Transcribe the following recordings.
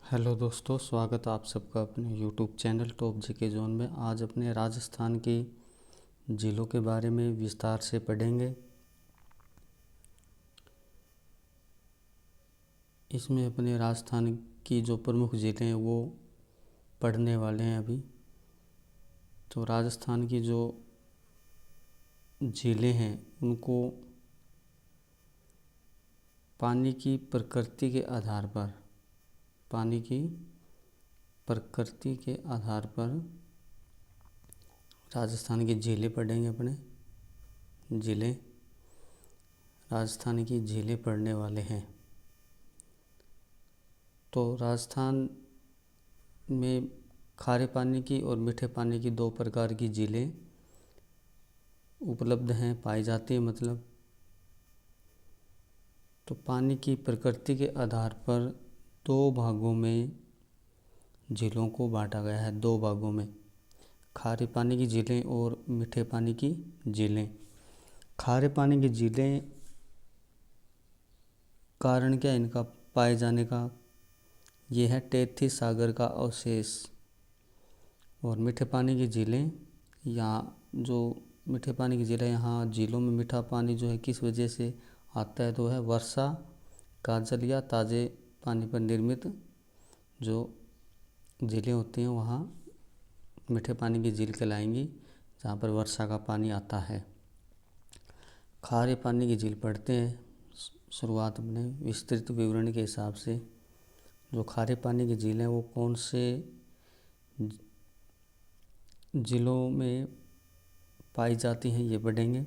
Hello दोस्तों, स्वागत है आप सबका अपने YouTube channel top GK zone में। आज अपने राजस्थान की ज़िलों के बारे में विस्तार से पढ़ेंगे। इसमें अपने राजस्थान की जो प्रमुख ज़िले हैं वो पढ़ने वाले हैं अभी। तो राजस्थान की जो ज़िले हैं उनको पानी की प्रकृति के आधार पर राजस्थान की ज़िले पढ़ेंगे। अपने ज़िले राजस्थान की ज़िले पढ़ने वाले हैं। तो राजस्थान में खारे पानी की और मीठे पानी की दो प्रकार की झीलें उपलब्ध हैं, पाई जाती है। तो पानी की प्रकृति के आधार पर दो भागों में झीलों को बांटा गया है। दो भागों में खारे पानी की झीलें और मीठे पानी की झीलें। खारे पानी की झीलें कारण क्या इनका पाए जाने का, ये है टेथी सागर का अवशेष। और मीठे पानी की झीलें, यहाँ जो मीठे पानी की झीलें, यहाँ झीलों में मीठा पानी जो है किस वजह से आता है तो है वर्षा का जल या ताज़े पानी पर निर्मित जो झीलें होती हैं वहाँ मीठे पानी की झील कहलाएंगी, जहाँ पर वर्षा का पानी आता है। खारे पानी की झील पढ़ते हैं। शुरुआत अपने विस्तृत विवरण के हिसाब से जो खारे पानी की झील है वो कौन से ज़िलों में पाई जाती हैं ये पढ़ेंगे।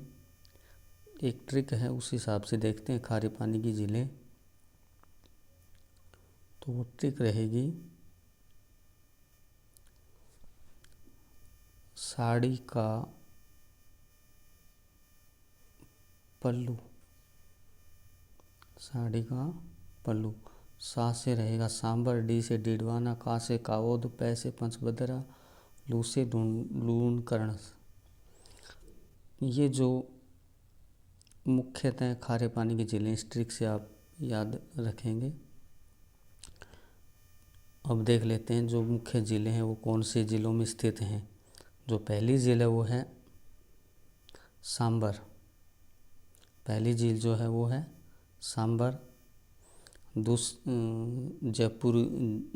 एक ट्रिक है, उस हिसाब से देखते हैं खारे पानी की झीलें। तो वो ट्रिक रहेगी साड़ी का पल्लू। सा से रहेगा सांबर, डी से डीडवाना, का से कावोद, पै से पंचभद्रा, लू से लूणकरण। ये जो मुख्यतः खारे पानी की झीलें, इस ट्रिक से आप याद रखेंगे। अब देख लेते हैं जो मुख्य ज़िले हैं वो कौन से ज़िलों में स्थित हैं। जो पहली झील है वो है सांबर। पहली झील जो है वो है सांबर, जयपुर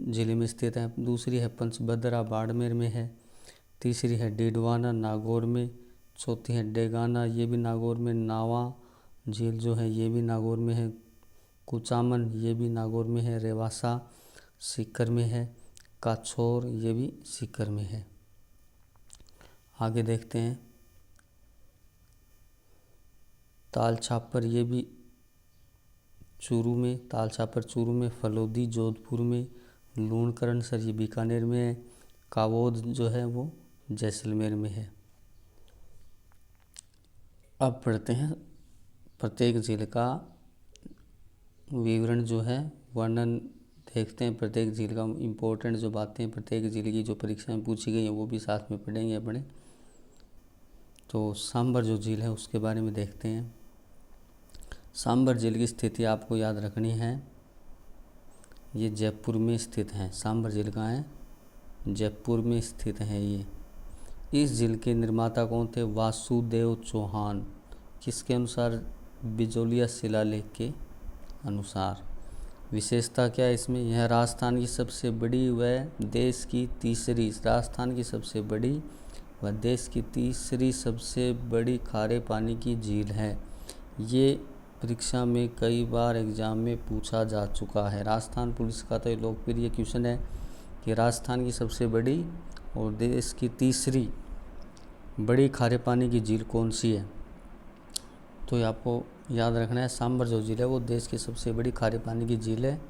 ज़िले में स्थित है। दूसरी है पंचभद्रा, बाड़मेर में है। तीसरी है डीडवाना, नागौर में। चौथी है डेगाना, ये भी नागौर में। नावा झील जो है ये भी नागौर में है। कुचामन ये भी नागौर में है। रेवासा सीकर में है। काछोर ये भी सीकर में है। आगे देखते हैं ताल छापर, ये भी चूरू में। ताल छापर चूरू में। फलोदी जोधपुर में। लूणकरण सर ये बीकानेर में है। कावोद जो है वो जैसलमेर में है। अब पढ़ते हैं प्रत्येक झील का विवरण जो है, वर्णन देखते हैं। प्रत्येक झील का इम्पोर्टेंट जो बातें प्रत्येक झील की जो परीक्षा में पूछी गई हैं वो भी साथ में पढ़ेंगे अपने। तो सांबर जो झील है उसके बारे में देखते हैं। सांबर झील की स्थिति आपको याद रखनी है, ये जयपुर में स्थित है। सांबर झील कहाँ है? जयपुर में स्थित है ये। इस झील के निर्माता कौन थे? वासुदेव चौहान। किसके अनुसार? बिजोलिया शिलालेख के अनुसार। विशेषता क्या है इसमें? यह राजस्थान की सबसे बड़ी व देश की तीसरी सबसे बड़ी खारे पानी की झील है। ये परीक्षा में कई बार एग्जाम में पूछा जा चुका है। राजस्थान पुलिस का तो ये लोकप्रिय क्वेश्चन है कि राजस्थान की सबसे बड़ी और देश की तीसरी बड़ी खारे पानी की झील कौन सी है? तो ये आपको याद रखना है। सांबर जो झील है वो देश की सबसे बड़ी खारे पानी की झील है।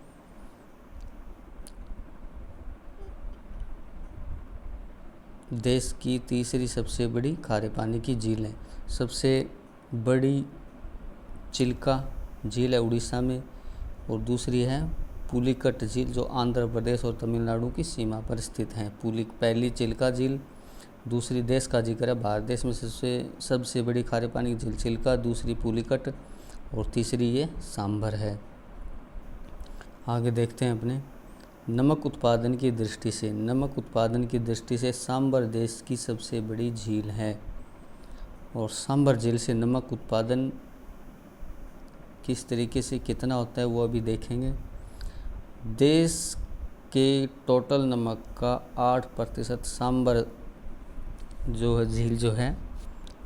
देश की तीसरी सबसे बड़ी खारे पानी की झील है। सबसे बड़ी चिल्का झील है उड़ीसा में, और दूसरी है पुलिकट झील जो आंध्र प्रदेश और तमिलनाडु की सीमा पर स्थित है। पहली चिल्का झील। दूसरी देश का जिक्र है, भारत देश में सबसे बड़ी खारे पानी की झील चिल्का, दूसरी पुलिकट और तीसरी ये सांभर है। आगे देखते हैं अपने नमक उत्पादन की दृष्टि से सांभर देश की सबसे बड़ी झील है। और सांभर झील से नमक उत्पादन किस तरीके से कितना होता है वो अभी देखेंगे। देश के टोटल नमक का 8% सांभर जो है झील जो है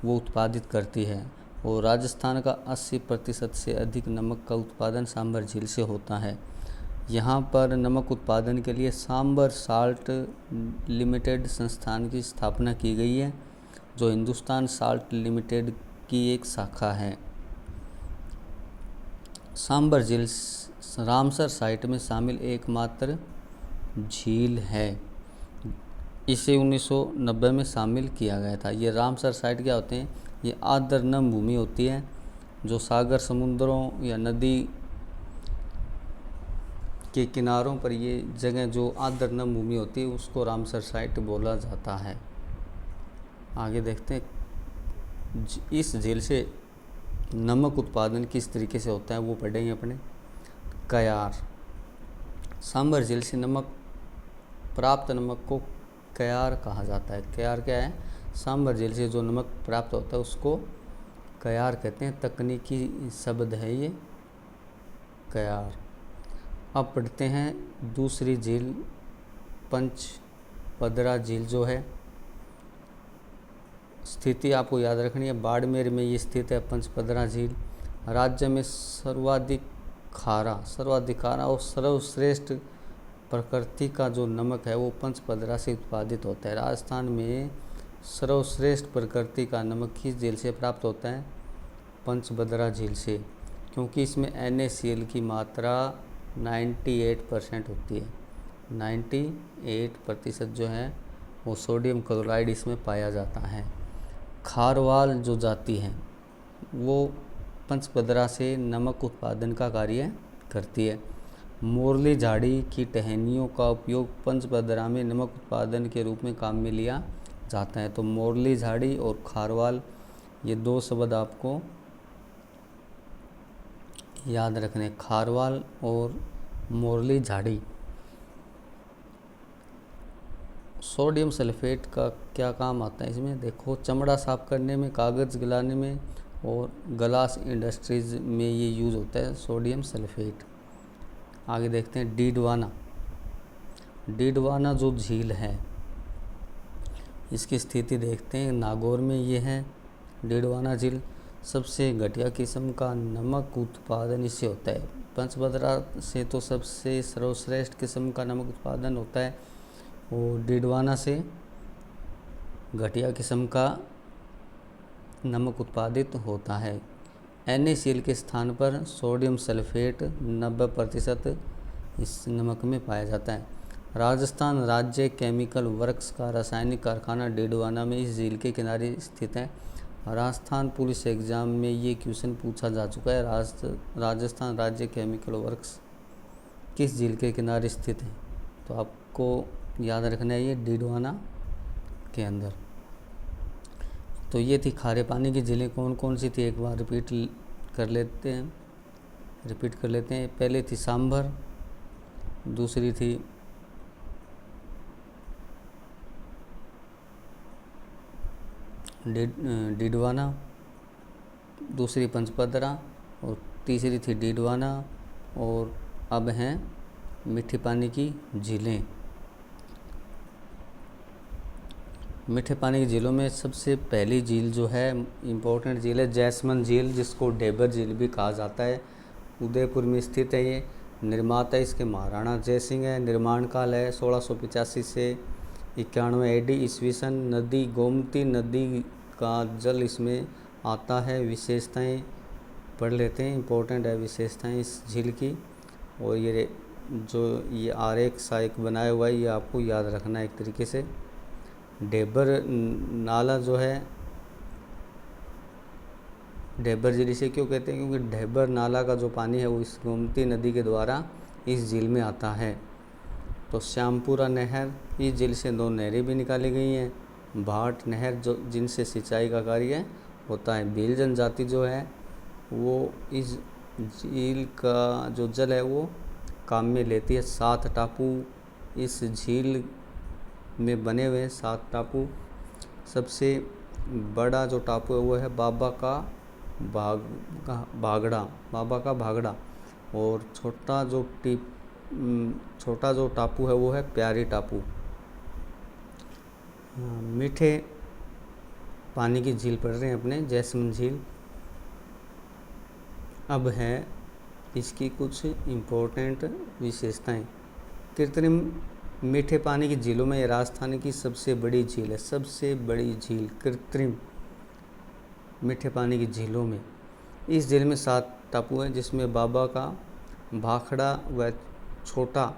वो उत्पादित करती है। और राजस्थान का 80% से अधिक नमक का उत्पादन सांभर झील से होता है। यहाँ पर नमक उत्पादन के लिए सांभर साल्ट लिमिटेड संस्थान की स्थापना की गई है, जो हिंदुस्तान साल्ट लिमिटेड की एक शाखा है। सांभर झील रामसर साइट में शामिल एकमात्र झील है। इसे 1990 में शामिल किया गया था। ये रामसर साइट क्या होते हैं? ये आर्द्र भूमि होती है जो सागर, समुद्रों या नदी के किनारों पर ये जगह जो आर्द्र भूमि होती है उसको रामसर साइट बोला जाता है। आगे देखते हैं इस झील से नमक उत्पादन किस तरीके से होता है वो पढ़ेंगे अपने। कयार। सांभर झील से प्राप्त नमक को कयार कहा जाता है। कयार क्या है? सांभर झील से जो नमक प्राप्त होता है उसको कयार कहते हैं। तकनीकी शब्द है ये कयार। अब पढ़ते हैं दूसरी झील पंचपदरा झील जो है। स्थिति आपको याद रखनी है, बाड़मेर में ये स्थित है पंचपदरा झील। राज्य में सर्वाधिक खारा और सर्वश्रेष्ठ प्रकृति का जो नमक है वो पंचपदरा से उत्पादित होता है। राजस्थान में सर्वश्रेष्ठ प्रकृति का नमक किस झील से प्राप्त होता है? पंचपदरा झील से, क्योंकि इसमें NaCl की मात्रा 98% होती है। 98% जो है वो सोडियम क्लोराइड इसमें पाया जाता है। खारवाल जो जाति है वो पंचपदरा से नमक उत्पादन का कार्य करती है। मोरली झाड़ी की टहनियों का उपयोग पंचपदरा में नमक उत्पादन के रूप में काम में लिया जाता है। तो मोरली झाड़ी और खारवाल ये दो शब्द आपको याद रखने, खारवाल और मोरली झाड़ी। सोडियम सल्फेट का क्या काम आता है इसमें? देखो, चमड़ा साफ करने में, कागज़ गलाने में और ग्लास इंडस्ट्रीज में ये यूज़ होता है सोडियम सल्फेट। आगे देखते हैं डीडवाना जो झील है इसकी स्थिति देखते हैं। नागौर में ये है डीडवाना झील। सबसे घटिया किस्म का नमक उत्पादन इससे होता है। पंचपदरा से तो सबसे सर्वश्रेष्ठ किस्म का नमक उत्पादन होता है और डीडवाना से घटिया किस्म का नमक उत्पादित होता है। NaCl के स्थान पर सोडियम सल्फेट 90% इस नमक में पाया जाता है। राजस्थान राज्य केमिकल वर्क्स का रासायनिक कारखाना डीडवाना में इस झील के किनारे स्थित है। राजस्थान पुलिस एग्जाम में ये क्वेश्चन पूछा जा चुका है। राजस्थान राज्य केमिकल वर्क्स किस झील के किनारे स्थित है? तो आपको याद रखना है ये डीडवाना के अंदर। तो ये थी खारे पानी की झीलें कौन कौन सी थी, एक बार रिपीट कर लेते हैं। पहले थी सांभर, दूसरी थी डीडवाना, दूसरी पंचपदरा और तीसरी थी डीडवाना। और अब हैं मीठे पानी की झीलें। मीठे पानी की झीलों में सबसे पहली झील जो है इम्पोर्टेंट झील है जैसमंद झील, जिसको डेबर झील भी कहा जाता है। उदयपुर में स्थित है ये। निर्माता इसके महाराणा जय सिंह है। निर्माण काल है 1685 से 91 AD ईस्वी सन। नदी गोमती नदी का जल इसमें आता है। विशेषताएं पढ़ लेते हैं, इम्पोर्टेंट है विशेषताएं इस झील की। और ये आरेख सा एक बनाया हुआ है, ये आपको याद रखना है एक तरीके से। डेबर नाला जो है, डेबर झील इसे क्यों कहते हैं? क्योंकि डेबर नाला का जो पानी है वो इस गोमती नदी के द्वारा इस झील में आता है। तो श्यामपुरा नहर, इस झील से 2 नहरें भी निकाली गई हैं। भाट नहर जो जिनसे सिंचाई का कार्य होता है। भील जनजाति जो है वो इस झील का जो जल है वो काम में लेती है। 7 टापू इस झील में बने हुए हैं, 7 टापू। सबसे बड़ा जो टापू है वो है बाबा का भागड़ा, और छोटा जो टापू है वो है प्यारी टापू। मीठे पानी की झील पढ़ रहे हैं अपने, जैस्मिन झील। अब है इसकी कुछ इम्पोर्टेंट विशेषताएं। कृत्रिम मीठे पानी की झीलों में राजस्थान की सबसे बड़ी झील है, सबसे बड़ी झील कृत्रिम मीठे पानी की झीलों में। इस झील में 7 टापू हैं, जिसमें बाबा का भाखड़ा व छोटा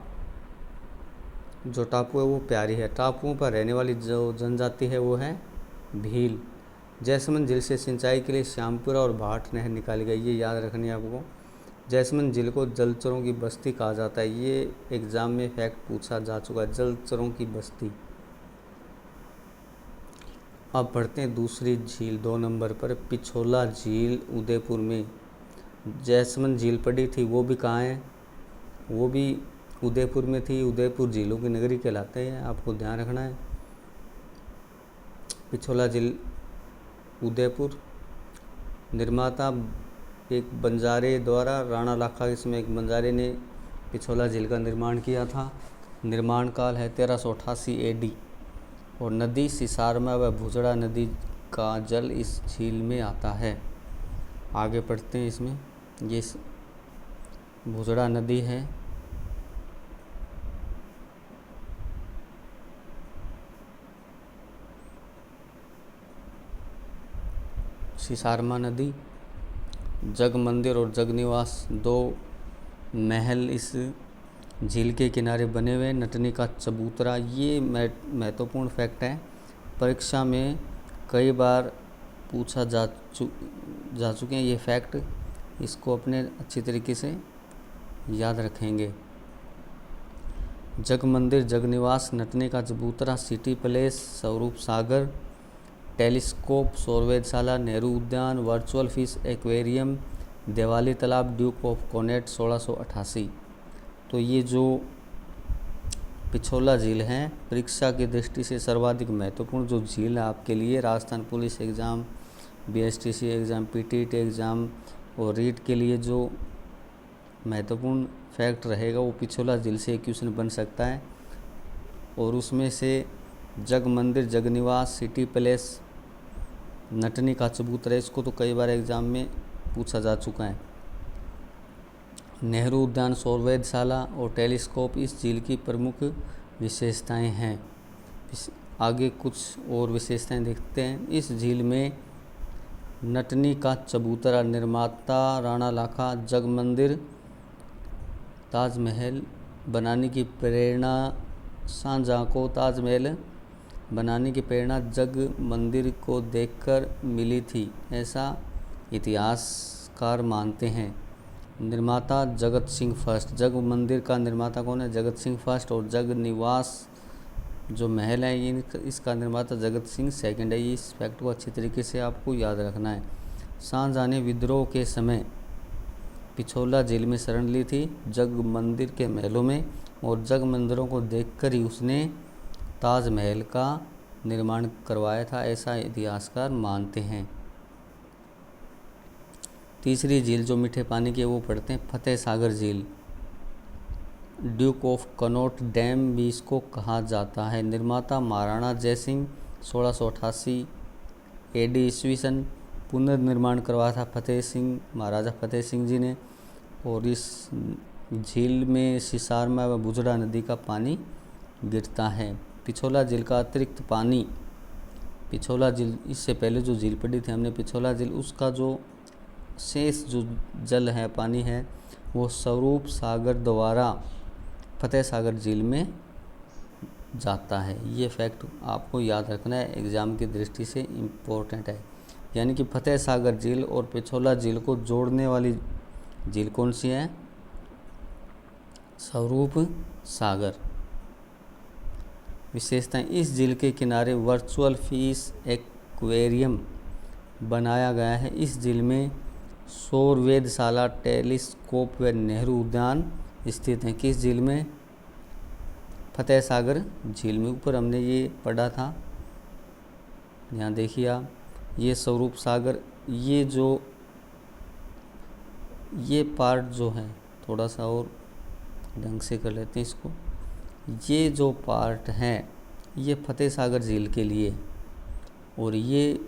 जो टापू है वो प्यारी है। टापुओं पर रहने वाली जो जनजाति है वो है भील। जैस्मिन झील से सिंचाई के लिए श्यामपुरा और भाट नहर निकाली गई, ये याद रखनी है आपको। जैस्मिन झील को जलचरों की बस्ती कहा जाता है, ये एग्जाम में फैक्ट पूछा जा चुका है, जलचरों की बस्ती। अब पढ़ते हैं दूसरी झील 2 नंबर पर, पिछोला झील उदयपुर में। जैस्मिन झील पड़ी थी वो भी कहाँ है, वो भी उदयपुर में थी। उदयपुर झीलों की नगरी कहलाते हैं, आपको ध्यान रखना है। पिछोला झील उदयपुर। निर्माता एक बंजारे द्वारा, राणा लाखा, इसमें एक बंजारे ने पिछोला झील का निर्माण किया था। निर्माण काल है 1388 AD, और नदी सिसारमा व भुजड़ा नदी का जल इस झील में आता है। आगे पढ़ते हैं इसमें। ये भुजड़ा नदी है। सिसारमा नदी। जग मंदिर और जग निवास 2 महल इस झील के किनारे बने हुए। नटनी का चबूतरा, ये महत्वपूर्ण फैक्ट है, परीक्षा में कई बार पूछा जा चुके हैं ये फैक्ट, इसको अपने अच्छी तरीके से याद रखेंगे। जग मंदिर, जग निवास, नटनी का चबूतरा, city palace, Swaroop Sagar, telescope, सौर वेधशाला, नेहरू उद्यान, वर्चुअल फिश एक्वेरियम, दिवाली तालाब, ड्यूक ऑफ कॉर्नेट 1688। तो ये जो पिछोला झील है, परीक्षा की दृष्टि से सर्वाधिक महत्वपूर्ण जो झील है आपके लिए, Rajasthan police exam, BSTC exam, PTET exam और रीट के लिए जो महत्वपूर्ण फैक्ट रहेगा वो पिछोला झील से क्वेश्चन बन सकता है। और उसमें से जग मंदिर, जग निवास, सिटी पैलेस, नटनी का चबूतरा, इसको तो कई बार एग्ज़ाम में पूछा जा चुका है। नेहरू उद्यान, सौर वेधशाला और टेलीस्कोप इस झील की प्रमुख विशेषताएं हैं। आगे कुछ और विशेषताएं देखते हैं। इस झील में नटनी का चबूतरा, निर्माता राणा लाखा, जग मंदिर, ताजमहल बनाने की प्रेरणा, शाहजहां को ताजमहल बनाने की प्रेरणा जग मंदिर को देखकर मिली थी, ऐसा इतिहासकार मानते हैं। निर्माता जगत सिंह फर्स्ट, जग मंदिर का निर्माता कौन है, जगत सिंह फर्स्ट। और जग निवास जो महल है ये इसका निर्माता जगत सिंह सेकंड है। इस फैक्ट को अच्छी तरीके से आपको याद रखना है। शाहजहां ने विद्रोह के समय पिछोला झील में शरण ली थी, जग मंदिर के महलों में, और जग मंदिरों को देखकर ही उसने ताजमहल का निर्माण करवाया था, ऐसा इतिहासकार मानते हैं। तीसरी झील जो मीठे पानी की है वो पढ़ते हैं, फतेह सागर झील। ड्यूक ऑफ कनॉट डैम भी इसको कहा जाता है। निर्माता महाराणा जयसिंह 1688 AD ईस्वीसन। पुनर्निर्माण करवाया था फतेह सिंह, महाराजा फतेह सिंह जी ने। और इस झील में सिसारमा व भुजड़ा नदी का पानी गिरता है। पिछोला झील का अतिरिक्त पानी, पिछोला झील इससे पहले जो झील पड़ी थी हमने पिछोला झील, उसका जो शेष जो जल है, पानी है, वो स्वरूप सागर द्वारा फतेह सागर झील में जाता है। ये फैक्ट आपको याद रखना है, एग्ज़ाम की दृष्टि से इम्पोर्टेंट है। यानी कि फतेह सागर झील और पिछोला झील को जोड़ने वाली झील कौन सी है, स्वरूप सागर। विशेषताएं, इस झील के किनारे वर्चुअल फिश एक्वेरियम बनाया गया है। इस झील में सौर वेधशाला, टेलीस्कोप व नेहरू उद्यान स्थित हैं। किस झील में? फतेह सागर झील में। ऊपर हमने ये पढ़ा था, यहाँ देखिए आप, ये स्वरूप सागर, ये पार्ट जो है, थोड़ा सा और ढंग से कर लेते हैं इसको। ये जो पार्ट है ये फतेह सागर झील के लिए, और ये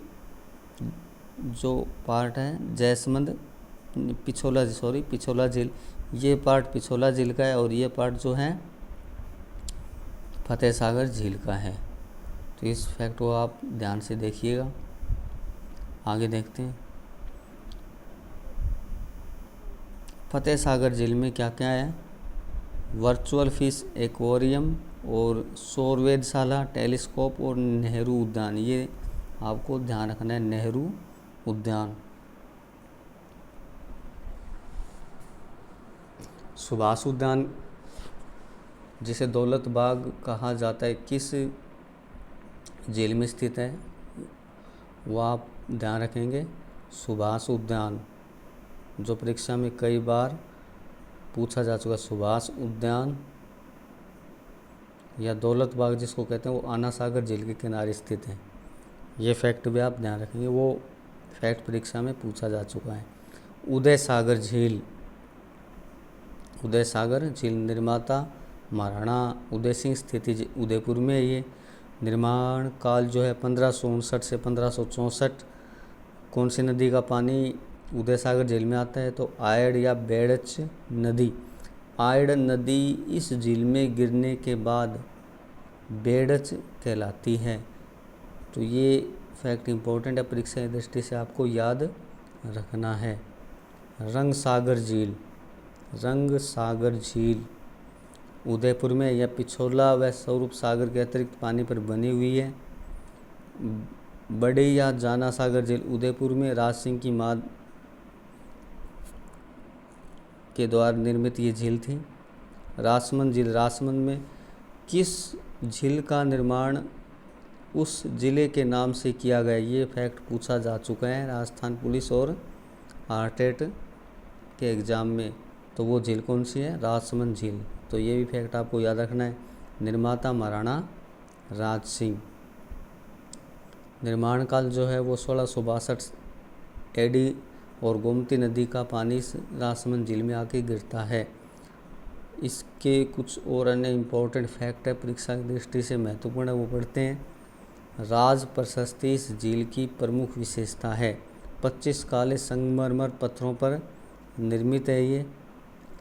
जो पार्ट है जैसमंद पिछोला झील, ये पार्ट पिछोला झील का है, और ये पार्ट जो है फतेह सागर झील का है। तो इस फैक्ट को आप ध्यान से देखिएगा। आगे देखते हैं, फतेह सागर झील में क्या क्या है? वर्चुअल फिश एक्वेरियम और सौर वेधशाला, टेलीस्कोप और नेहरू उद्यान। ये आपको ध्यान रखना है, नेहरू उद्यान। सुभाष उद्यान, जिसे दौलत बाग कहा जाता है, किस झील में स्थित है? वह आप ध्यान रखेंगे, सुभाष उद्यान, जो परीक्षा में कई बार पूछा जा चुका। सुभाष उद्यान या दौलत बाग जिसको कहते हैं, वो आना सागर झील के किनारे स्थित है। ये फैक्ट भी आप ध्यान रखेंगे, वो फैक्ट परीक्षा में पूछा जा चुका है। उदय सागर झील, उदय सागर झील निर्माता महाराणा उदय सिंह, स्थिति उदयपुर में है। ये निर्माण काल जो है 1559 से 1564। कौन सी नदी का पानी उदय सागर झील में आता है? तो आयड़ या बेड़च नदी। आयड़ नदी इस झील में गिरने के बाद बेड़च कहलाती है। तो ये फैक्ट इम्पोर्टेंट है, परीक्षा की दृष्टि से आपको याद रखना है। रंग सागर झील, रंग सागर झील उदयपुर में, यह पिछोला व स्वरूप सागर के अतिरिक्त पानी पर बनी हुई है। बड़े या जाना सागर झील उदयपुर में राज सिंह की मां के द्वारा निर्मित ये झील थी। राजसमंद झील, राजसमंद में किस झील का निर्माण उस जिले के नाम से किया गया? ये फैक्ट पूछा जा चुका है राजस्थान पुलिस और आरटेट के एग्ज़ाम में। तो वो झील कौन सी है? राजसमंद झील। तो ये भी फैक्ट आपको याद रखना है। निर्माता महाराणा राज सिंह। निर्माण काल जो है वो 1662 एडी, और गोमती नदी का पानी राजसमंद झील में आके गिरता है। इसके कुछ और अन्य इम्पोर्टेंट फैक्ट है, परीक्षा की दृष्टि से महत्वपूर्ण है, वो पढ़ते हैं। राज प्रशस्ति इस झील की प्रमुख विशेषता है। 25 काले संगमरमर पत्थरों पर निर्मित है ये।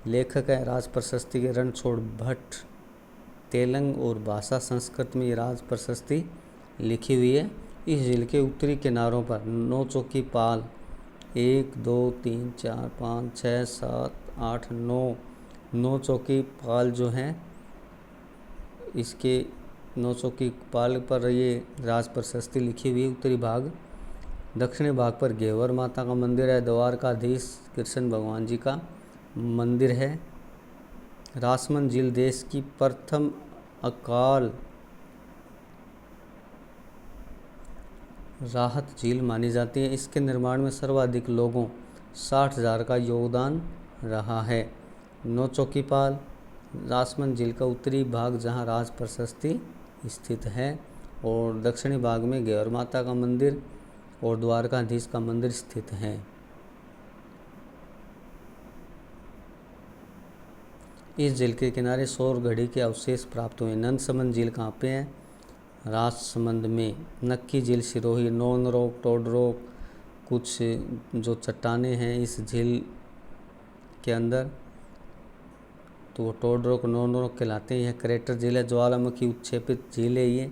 लेखक है राज प्रशस्ति के रणछोड़ भट्ट। तेलंग और भाषा संस्कृत में ये राज प्रशस्ति लिखी हुई है। इस झील के उत्तरी किनारों पर 9 चौकी पाल, 1 2 3 4 5 6 7 8 9 चौकी पाल जो हैं, इसके 9 चौकी पाल पर ये राज प्रशस्ति लिखी हुई है। उत्तरी भाग, दक्षिणी भाग पर घेवर माता का मंदिर है। द्वारकाधीश कृष्ण भगवान जी का मंदिर है। राजसमंद झील देश की प्रथम अकाल राहत झील मानी जाती है। इसके निर्माण में सर्वाधिक लोगों 60,000 का योगदान रहा है। 9 चौकी पाल, राजसमंद झील का उत्तरी भाग जहां राज प्रशस्ति स्थित है, और दक्षिणी भाग में घेवर माता का मंदिर और द्वारकाधीश का मंदिर स्थित है। इस झील के किनारे सौर घड़ी के अवशेष प्राप्त हुए। नंदसमंद झील कहाँ पे है? राजसमंद में। नक्की झील, सिरोही, नौनरोक, टोडरोक, कुछ जो चट्टानें हैं इस झील के अंदर, तो वो टोडरोक, नौनरोक कहलाते हैं। यह क्रेटर झील है, ज्वालामुखी उत्क्षेपित झील है ये,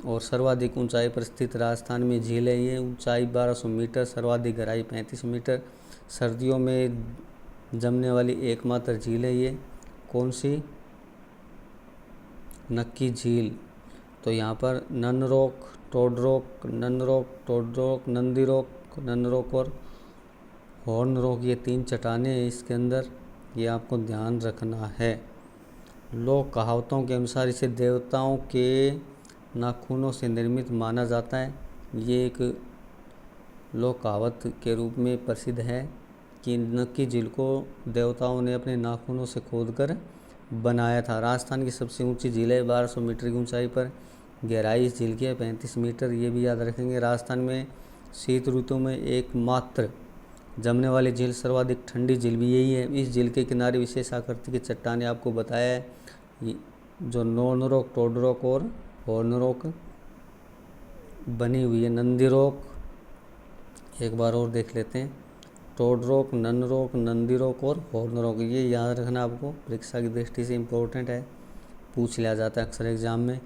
और सर्वाधिक ऊंचाई पर स्थित राजस्थान में झील है ये। ऊंचाई 1200 मीटर, सर्वाधिक गहराई 35 मीटर। सर्दियों में जमने वाली एकमात्र झील है ये। कौन सी? नक्की झील। तो यहाँ पर ननरोक, टोडरोक, ननरोक, टोडरोक, नंदीरोक, ननरोक और हॉर्नरोक, ये 3 चट्टानें हैं इसके अंदर, ये आपको ध्यान रखना है। लोक कहावतों के अनुसार इसे देवताओं के नाखूनों से निर्मित माना जाता है। ये एक लोक कहावत के रूप में प्रसिद्ध है। कि नक्की झील को देवताओं ने अपने नाखूनों से खोदकर बनाया था। राजस्थान की सबसे ऊंची झील है, 1200 मीटर की ऊंचाई पर। गहराई इस झील की है 35 मीटर, ये भी याद रखेंगे। राजस्थान में शीत ऋतु में एकमात्र जमने वाली झील, सर्वाधिक ठंडी झील भी यही है। इस झील के किनारे विशेष आकृति की चट्टानें आपको बताया है, जो नॉर्न रॉक, टोड रॉक और हॉर्न रॉक बनी हुई है। नंदी रॉक एक बार और देख लेते हैं, toad rock, nun rock, Nandi rock और हॉर्न रॉक, ये याद रखना आपको, परीक्षा की दृष्टि से इम्पोर्टेंट है, पूछ लिया जाता है अक्सर एग्जाम में।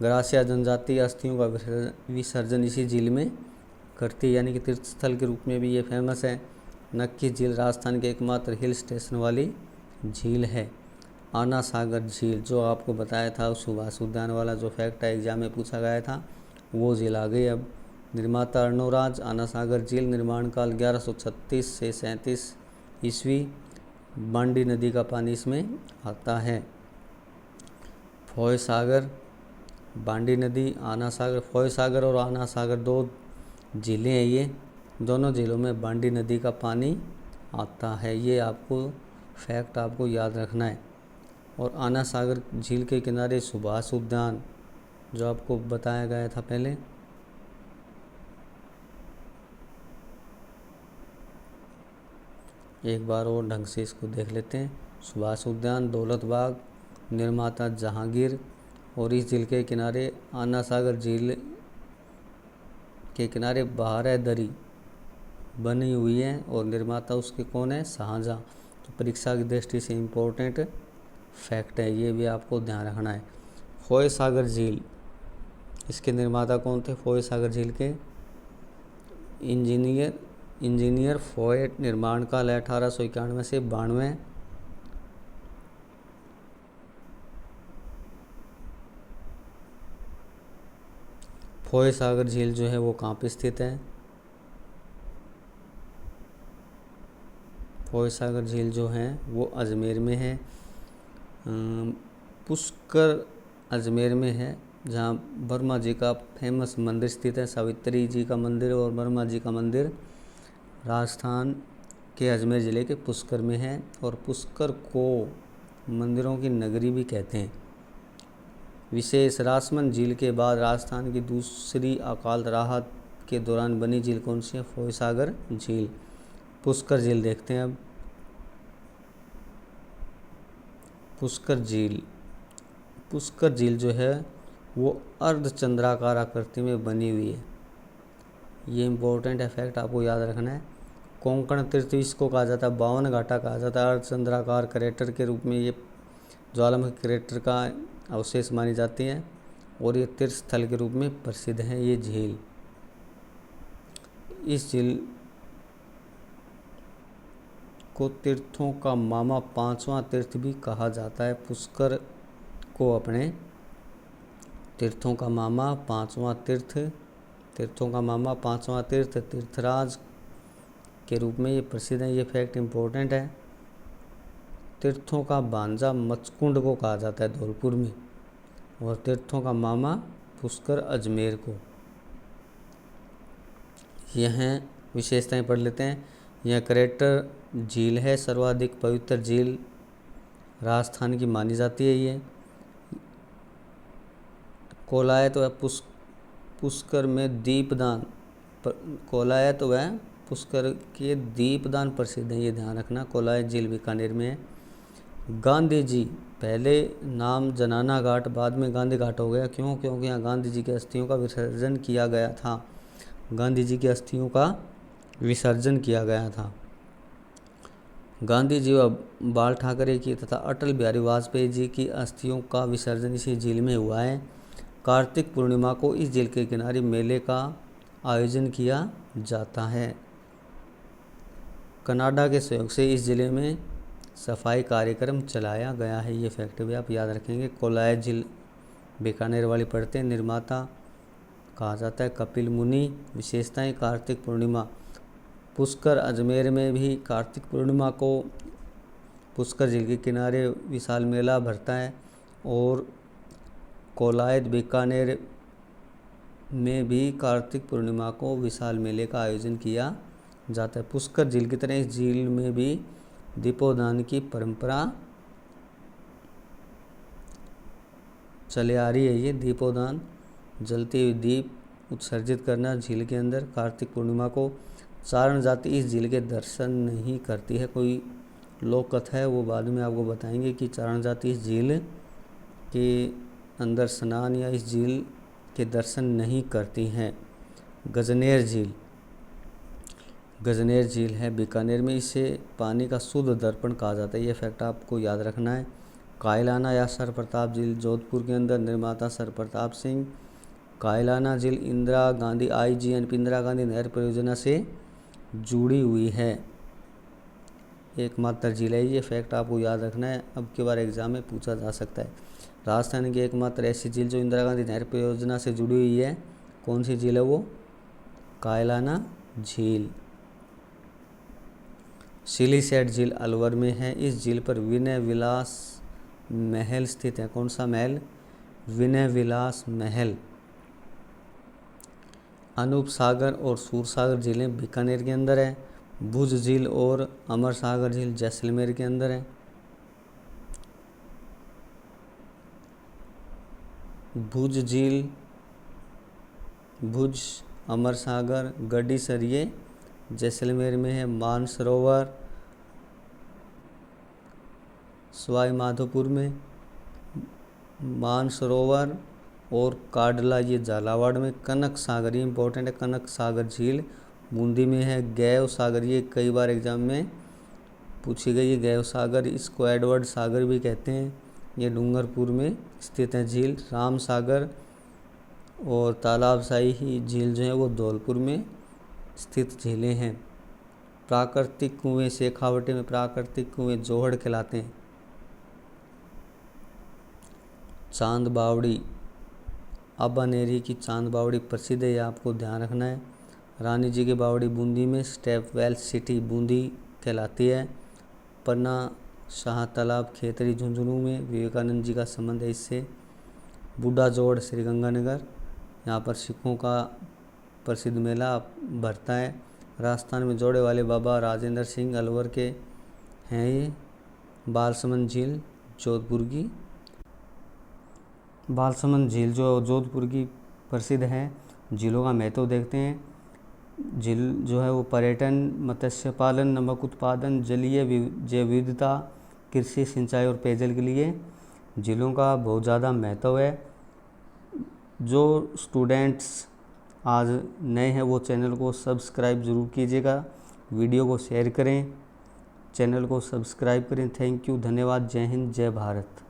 ग्रासिया जनजाति अस्थियों का विसर्जन इसी झील में करती है, यानी कि तीर्थ स्थल के रूप में भी ये फेमस है। नक्की झील राजस्थान के एकमात्र हिल स्टेशन वाली झील है। आना सागर झील जो आपको बताया था, सुभाष उद्यान वाला जो फैक्ट है एग्जाम में पूछा गया था, वो झील आ गई अब। निर्माता अर्णोराज। आना सागर झील निर्माण काल 1136 से 37 ईस्वी। बांडी नदी का पानी इसमें आता है। फोय सागर, बांडी नदी, आना सागर, फोय सागर और आना सागर दो झीलें हैं। ये दोनों झीलों में बांडी नदी का पानी आता है, ये आपको फैक्ट आपको याद रखना है। और आना सागर झील के किनारे सुभाष उद्यान जो आपको बताया गया था पहले, एक बार और ढंग से इसको देख लेते हैं। सुभाष उद्यान, दौलत बाग, निर्माता जहांगीर। और इस झील के किनारे, आना सागर झील के किनारे बहार दरी बनी हुई है और निर्माता उसके कौन है, शाहजहाँ। तो परीक्षा की दृष्टि से इम्पोर्टेंट फैक्ट है, ये भी आपको ध्यान रखना है। फोय सागर झील, इसके निर्माता कौन थे, फोय सागर झील के इंजीनियर फोय। निर्माण काल 1891 से 92। फोय सागर झील जो है वो कहाँ पे स्थित है, फोय सागर झील जो है वो अजमेर में है। पुष्कर अजमेर में है, जहाँ वर्मा जी का फेमस मंदिर स्थित है। सावित्री जी का मंदिर और वर्मा जी का मंदिर राजस्थान के अजमेर ज़िले के पुष्कर में है। और पुष्कर को मंदिरों की नगरी भी कहते हैं। विशेष, रासमंद झील के बाद राजस्थान की दूसरी अकाल राहत के दौरान बनी झील कौन सी है, फोय सागर झील। पुष्कर झील देखते हैं अब। पुष्कर झील जो है वो अर्धचंद्राकार आकृति में बनी हुई है, ये इम्पोर्टेंट फैक्ट आपको याद रखना है। कोंकण तीर्थ इसको कहा जाता है, 52 घाटा कहा जाता है। अर्धचंद्राकार क्रेटर के रूप में ये ज्वालामुखी क्रेटर का अवशेष मानी जाती है और ये तीर्थ स्थल के रूप में प्रसिद्ध है ये झील। इस झील को तीर्थों का मामा, 5वां तीर्थ भी कहा जाता है। पुष्कर को अपने तीर्थों का मामा, 5वां तीर्थ, तीर्थों का मामा, 5वां तीर्थ, तीर्थराज के रूप में ये प्रसिद्ध है, ये फैक्ट इम्पोर्टेंट है। तीर्थों का भांजा मचकुंड को कहा जाता है धौलपुर में, और तीर्थों का मामा पुष्कर अजमेर को। यह विशेषताएं पढ़ लेते हैं। यह क्रेटर झील है, सर्वाधिक पवित्र झील राजस्थान की मानी जाती है। ये कोलायत व पुष्कर में दीपदान, कोलायत व पुष्कर के दीपदान प्रसिद्ध है, ये ध्यान रखना। कोलायत झील बीकानेर में है। गांधी जी, पहले नाम जनाना घाट, बाद में गांधी घाट हो गया, क्यों, क्योंकि यहाँ गांधी जी की अस्थियों का विसर्जन किया गया था। गांधी जी की अस्थियों का विसर्जन किया गया था। गांधी जी व बाल ठाकरे की तथा अटल बिहारी वाजपेयी जी की अस्थियों का विसर्जन इसी झील में हुआ है। कार्तिक पूर्णिमा को इस झील के किनारे मेले का आयोजन किया जाता है। कनाडा के सहयोग से इस जिले में सफाई कार्यक्रम चलाया गया है, ये फैक्ट भी आप याद रखेंगे। कोलायत झील बीकानेर वाली पढ़ते हैं। निर्माता कहा जाता है कपिल मुनि। विशेषताएं, कार्तिक पूर्णिमा, पुष्कर अजमेर में भी कार्तिक पूर्णिमा को पुष्कर झील के किनारे विशाल मेला भरता है, और कोलायत बीकानेर में भी कार्तिक पूर्णिमा को विशाल मेले का आयोजन किया जाता है। पुष्कर झील की तरह इस झील में भी दीपोदान की परंपरा चले आ रही है। ये दीपोदान, जलते हुए दीप उत्सर्जित करना झील के अंदर। कार्तिक पूर्णिमा को चारण जाति इस झील के दर्शन नहीं करती है। कोई लोक कथा है, वो बाद में आपको बताएंगे कि चारण जाति इस झील के अंदर स्नान या इस झील के दर्शन नहीं करती हैं। गजनेर झील, गजनेर झील है बीकानेर में। इसे पानी का शुद्ध दर्पण कहा जाता है। ये फैक्ट आपको याद रखना है। कायलाना या सर प्रताप झील जोधपुर के अंदर, निर्माता सर प्रताप सिंह। कायलाना झील इंदिरा गांधी IGNP इंदिरा गांधी नहर परियोजना से जुड़ी हुई है। एकमात्र झील है, ये फैक्ट आपको याद रखना है, अब की बार एग्जाम में पूछा जा सकता है। राजस्थान की एकमात्र ऐसी झील जो इंदिरा गांधी नहर परियोजना से जुड़ी हुई है, कौन सी झील है वो? कायलाना झील। सिलीसेट झील अलवर में है। इस झील पर विनय विलास महल स्थित है। कौन सा महल? विनय विलास महल। अनूप सागर और सूरसागर झीलें बीकानेर के अंदर है। भुज झील और अमर सागर झील जैसलमेर के अंदर है। भुज झील, भुज, अमर सागर, गड्डीसर ये जैसलमेर में है। मानसरोवर सवाई माधोपुर में। मानसरोवर और काडला ये झालावाड़ में। कनक सागर, ये इंपॉर्टेंट है, कनक सागर झील बूंदी में है। गैव सागर, ये कई बार एग्जाम में पूछी गई है। गैव सागर, इसको एडवर्ड सागर भी कहते हैं, ये डूंगरपुर में स्थित है झील। राम सागर और तालाबशाही ही झील जो है वो धौलपुर में स्थित झीलें हैं। प्राकृतिक कुएं शेखावटी में प्राकृतिक कुएं जोहड़ कहलाते हैं। चांद बावड़ी, अबानेरी की चांद बावड़ी प्रसिद्ध है, ये आपको ध्यान रखना है। रानी जी की बावड़ी बूंदी में। स्टेपवेल सिटी बूंदी कहलाती है। पन्ना शाह तालाब खेतड़ी झुंझुनू में, विवेकानंद जी का संबंध है इससे। बूढ़ा जोड़ श्रीगंगानगर, यहाँ पर सिखों का प्रसिद्ध मेला भरता है। राजस्थान में जोड़े वाले बाबा राजेंद्र सिंह अलवर के हैं ये। बालसमंद झील जोधपुर की, बालसमंद झील जो जोधपुर की प्रसिद्ध है। झीलों का महत्व देखते हैं। झील जो है वो पर्यटन, मत्स्य पालन, नमक उत्पादन, जलीय जैव विविधता, कृषि, सिंचाई और पेयजल के लिए झीलों का बहुत ज़्यादा महत्व है। जो स्टूडेंट्स आज नए हैं वो चैनल को सब्सक्राइब ज़रूर कीजिएगा, वीडियो को शेयर करें, चैनल को सब्सक्राइब करें। थैंक यू, धन्यवाद। जय हिंद, जय भारत।